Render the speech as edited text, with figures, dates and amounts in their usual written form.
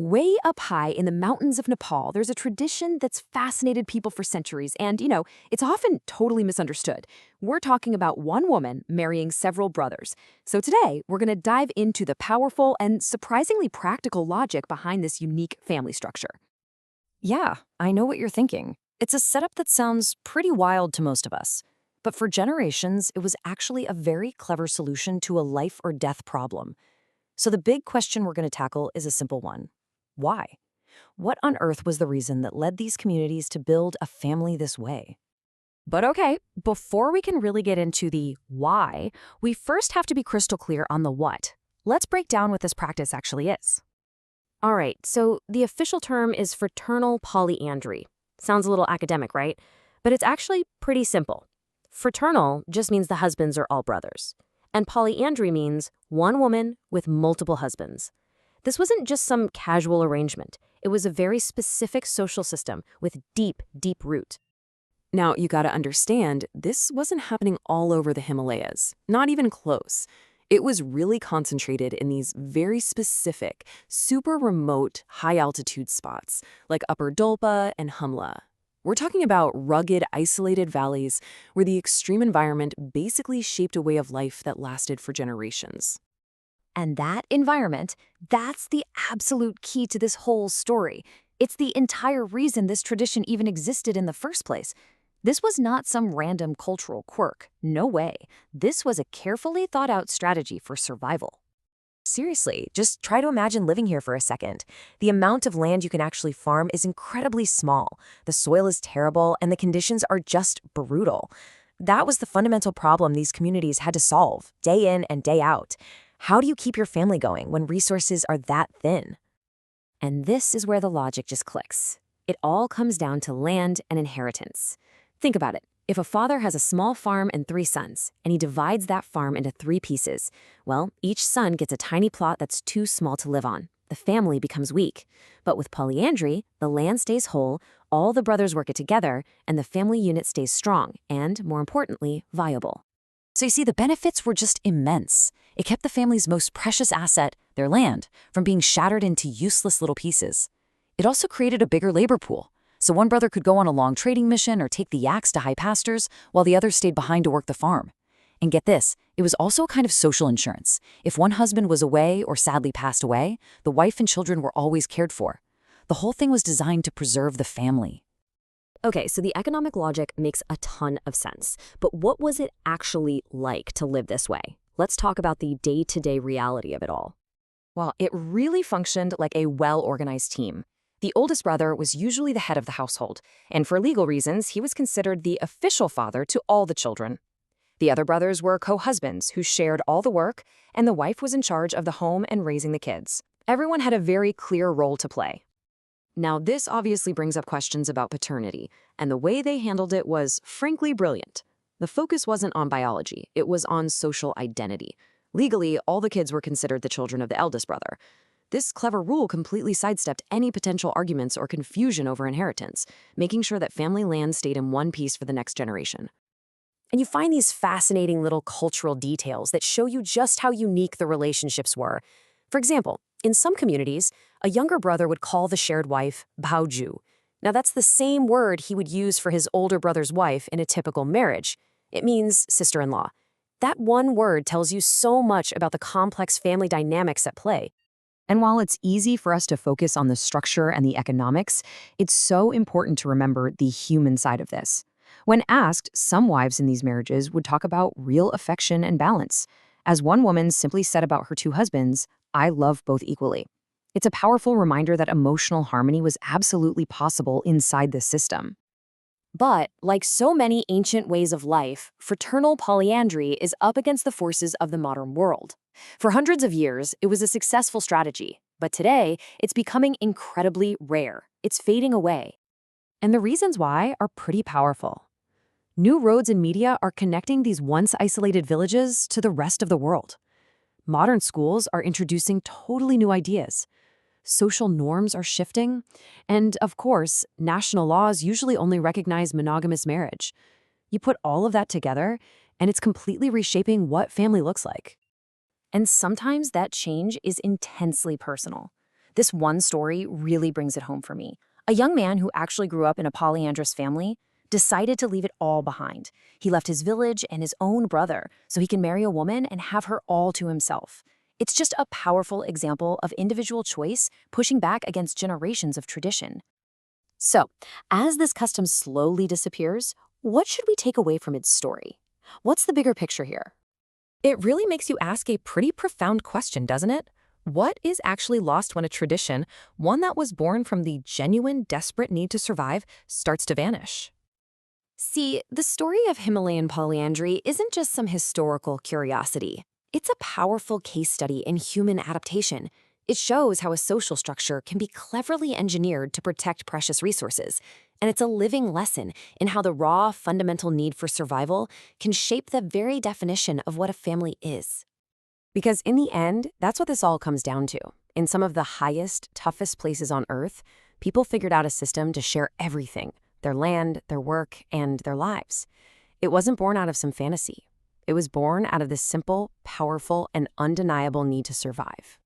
Way up high in the mountains of Nepal, there's a tradition that's fascinated people for centuries, and, it's often totally misunderstood. We're talking about one woman marrying several brothers. So today, we're going to dive into the powerful and surprisingly practical logic behind this unique family structure. Yeah, I know what you're thinking. It's a setup that sounds pretty wild to most of us. But for generations, it was actually a very clever solution to a life or death problem. So the big question we're going to tackle is a simple one. Why? What on earth was the reason that led these communities to build a family this way? But okay, before we can really get into the why, we first have to be crystal clear on the what. Let's break down what this practice actually is. All right, so the official term is fraternal polyandry. Sounds a little academic, right? But it's actually pretty simple. Fraternal just means the husbands are all brothers. And polyandry means one woman with multiple husbands. This wasn't just some casual arrangement. It was a very specific social system with deep, deep root. Now, you gotta understand, this wasn't happening all over the Himalayas. Not even close. It was really concentrated in these very specific, super remote, high-altitude spots, like Upper Dolpa and Humla. We're talking about rugged, isolated valleys where the extreme environment basically shaped a way of life that lasted for generations. And that environment, that's the absolute key to this whole story. It's the entire reason this tradition even existed in the first place. This was not some random cultural quirk. No way. This was a carefully thought out strategy for survival. Seriously, just try to imagine living here for a second. The amount of land you can actually farm is incredibly small. The soil is terrible, and the conditions are just brutal. That was the fundamental problem these communities had to solve, day in and day out. How do you keep your family going when resources are that thin? And this is where the logic just clicks. It all comes down to land and inheritance. Think about it. If a father has a small farm and 3 sons, and he divides that farm into 3 pieces, well, each son gets a tiny plot that's too small to live on. The family becomes weak. But with polyandry, the land stays whole, all the brothers work it together, and the family unit stays strong and, more importantly, viable. So you see, the benefits were just immense. It kept the family's most precious asset, their land, from being shattered into useless little pieces. It also created a bigger labor pool. So one brother could go on a long trading mission or take the yaks to high pastures, while the other stayed behind to work the farm. And get this, it was also a kind of social insurance. If one husband was away or sadly passed away, the wife and children were always cared for. The whole thing was designed to preserve the family. Okay, so the economic logic makes a ton of sense. But what was it actually like to live this way? Let's talk about the day-to-day reality of it all. Well, it really functioned like a well-organized team. The oldest brother was usually the head of the household, and for legal reasons, he was considered the official father to all the children. The other brothers were co-husbands who shared all the work, and the wife was in charge of the home and raising the kids. Everyone had a very clear role to play. Now, this obviously brings up questions about paternity, and the way they handled it was, frankly, brilliant. The focus wasn't on biology, it was on social identity. Legally, all the kids were considered the children of the eldest brother. This clever rule completely sidestepped any potential arguments or confusion over inheritance, making sure that family land stayed in one piece for the next generation. And you find these fascinating little cultural details that show you just how unique the relationships were. For example, in some communities, a younger brother would call the shared wife Bauju. Now that's the same word he would use for his older brother's wife in a typical marriage. It means sister-in-law. That one word tells you so much about the complex family dynamics at play. And while it's easy for us to focus on the structure and the economics, it's so important to remember the human side of this. When asked, some wives in these marriages would talk about real affection and balance. As one woman simply said about her 2 husbands, "I love both equally." It's a powerful reminder that emotional harmony was absolutely possible inside this system. But, like so many ancient ways of life, fraternal polyandry is up against the forces of the modern world. For hundreds of years, it was a successful strategy, but today, it's becoming incredibly rare. It's fading away. And the reasons why are pretty powerful. New roads and media are connecting these once isolated villages to the rest of the world. Modern schools are introducing totally new ideas. Social norms are shifting, and of course, national laws usually only recognize monogamous marriage. You put all of that together, and it's completely reshaping what family looks like. And sometimes that change is intensely personal. This one story really brings it home for me. A young man who actually grew up in a polyandrous family decided to leave it all behind. He left his village and his own brother so he can marry a woman and have her all to himself. It's just a powerful example of individual choice pushing back against generations of tradition. So, as this custom slowly disappears, what should we take away from its story? What's the bigger picture here? It really makes you ask a pretty profound question, doesn't it? What is actually lost when a tradition, one that was born from the genuine, desperate need to survive, starts to vanish? See, the story of Himalayan polyandry isn't just some historical curiosity. It's a powerful case study in human adaptation. It shows how a social structure can be cleverly engineered to protect precious resources. And it's a living lesson in how the raw, fundamental need for survival can shape the very definition of what a family is. Because in the end, that's what this all comes down to. In some of the highest, toughest places on Earth, people figured out a system to share everything: their land, their work, and their lives. It wasn't born out of some fantasy. It was born out of this simple, powerful, and undeniable need to survive.